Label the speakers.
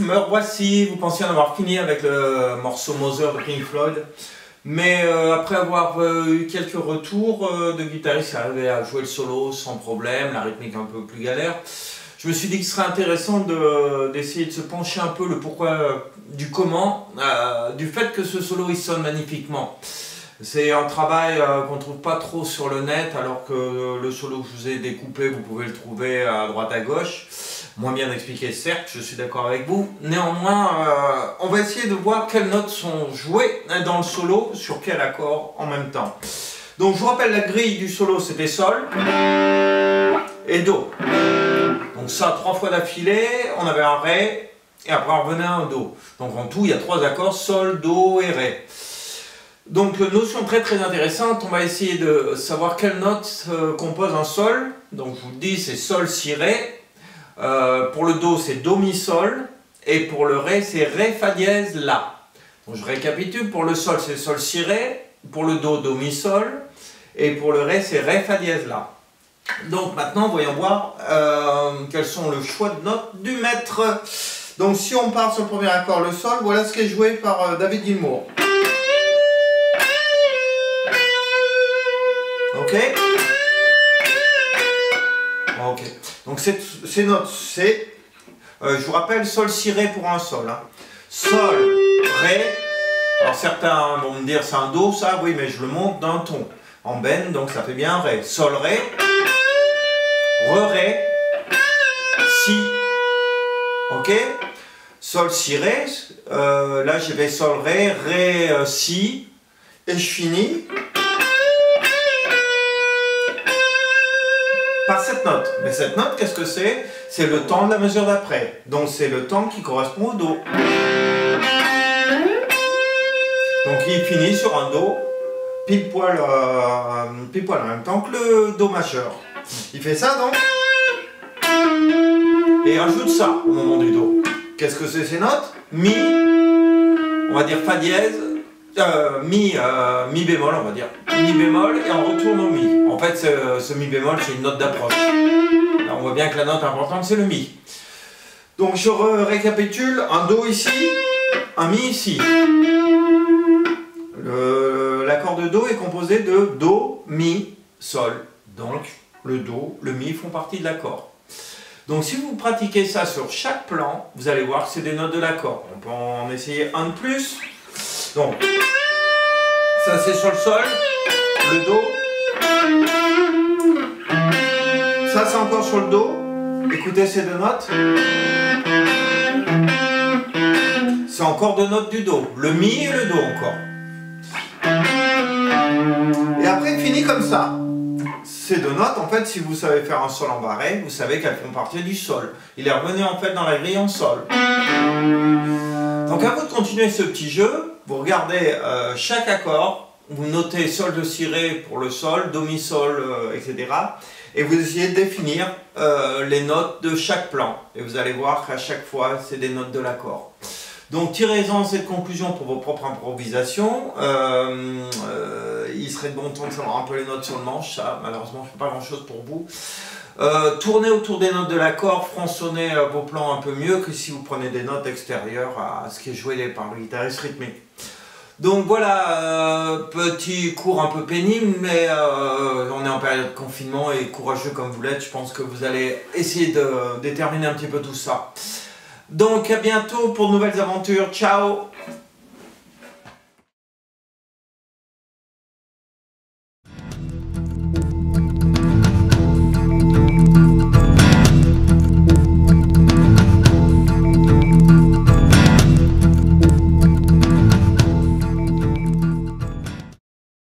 Speaker 1: me revoici, vous pensiez en avoir fini avec le morceau Mother de Pink Floyd. Mais après avoir eu quelques retours de guitaristes qui arrivaient à jouer le solo sans problème, la rythmique un peu plus galère, je me suis dit que ce serait intéressant d'essayer de se pencher un peu le pourquoi du comment, du fait que ce solo il sonne magnifiquement. C'est un travail qu'on ne trouve pas trop sur le net, alors que le solo que je vous ai découpé, vous pouvez le trouver à droite à gauche. Moins bien expliqué, certes, je suis d'accord avec vous. Néanmoins, on va essayer de voir quelles notes sont jouées dans le solo, sur quel accord en même temps. Donc je vous rappelle, la grille du solo, c'était Sol et Do. Donc ça, 3 fois d'affilée, on avait un Ré, et après on revenait à un Do. Donc en tout, il y a 3 accords, Sol, Do et Ré. Donc notion très intéressante, on va essayer de savoir quelle note compose un Sol. Donc je vous le dis, c'est Sol, Si, Ré. Pour le Do, c'est Do, Mi, Sol. Et pour le Ré, c'est Ré, Fa dièse, La. Donc je récapitule, pour le Sol, c'est Sol, Si, Ré. Pour le Do, Do, Mi, Sol. Et pour le Ré, c'est Ré, Fa dièse, La. Donc maintenant, voyons voir quels sont le choix de notes du maître. Donc si on part sur le premier accord, le Sol, voilà ce qui est joué par David Gilmour. Ok. Ok. Donc ces notes, c'est, je vous rappelle, Sol, Si, Ré pour un Sol. Hein. Sol, Ré. Alors certains vont me dire c'est un Do, ça, oui, mais je le monte d'un ton. En bend, donc ça fait bien Ré. Sol, Ré. Re, Ré. Si. Ok. Sol, Si, Ré. Là, je vais Sol, Ré. Ré, Si. Et je finis par cette note. Mais cette note, qu'est-ce que c'est? C'est le temps de la mesure d'après. Donc c'est le temps qui correspond au Do. Donc il finit sur un Do, pile poil en même temps que le Do majeur. Il fait ça donc, et il rajoute ça au moment du Do. Qu'est-ce que c'est ces notes? Mi, on va dire Fa dièse, Mi bémol, on va dire. Mi bémol, et on retourne au Mi. En fait, ce Mi bémol, c'est une note d'approche. Là, on voit bien que la note importante, c'est le Mi. Donc, je récapitule. Un Do ici, un Mi ici. L'accord de Do est composé de Do, Mi, Sol. Donc, le Do, le Mi font partie de l'accord. Donc, si vous pratiquez ça sur chaque plan, vous allez voir que c'est des notes de l'accord. On peut en essayer un de plus. Donc, ça c'est sur le Sol, le Do. Ça c'est encore sur le Do. Écoutez ces deux notes. C'est encore deux notes du Do. Le Mi et le Do encore. Et après il finit comme ça. Ces deux notes, en fait, si vous savez faire un Sol en barré, vous savez qu'elles font partie du Sol. Il est revenu en fait dans la grille en Sol. Donc à vous de continuer ce petit jeu. Vous regardez chaque accord, vous notez Sol, Do, Si, Ré pour le Sol, Do, Mi, Sol, etc. Et vous essayez de définir les notes de chaque plan. Et vous allez voir qu'à chaque fois, c'est des notes de l'accord. Donc tirez-en cette conclusion pour vos propres improvisations. Il serait de bon ton de savoir un peu les notes sur le manche. Ça, malheureusement, je ne fais pas grand-chose pour vous. Tournez autour des notes de l'accord, fronçonnez vos plans un peu mieux que si vous prenez des notes extérieures à ce qui est joué par le guitariste rythmique. Donc voilà, petit cours un peu pénible, mais on est en période de confinement et courageux comme vous l'êtes, je pense que vous allez essayer de déterminer un petit peu tout ça. Donc à bientôt pour de nouvelles aventures, ciao!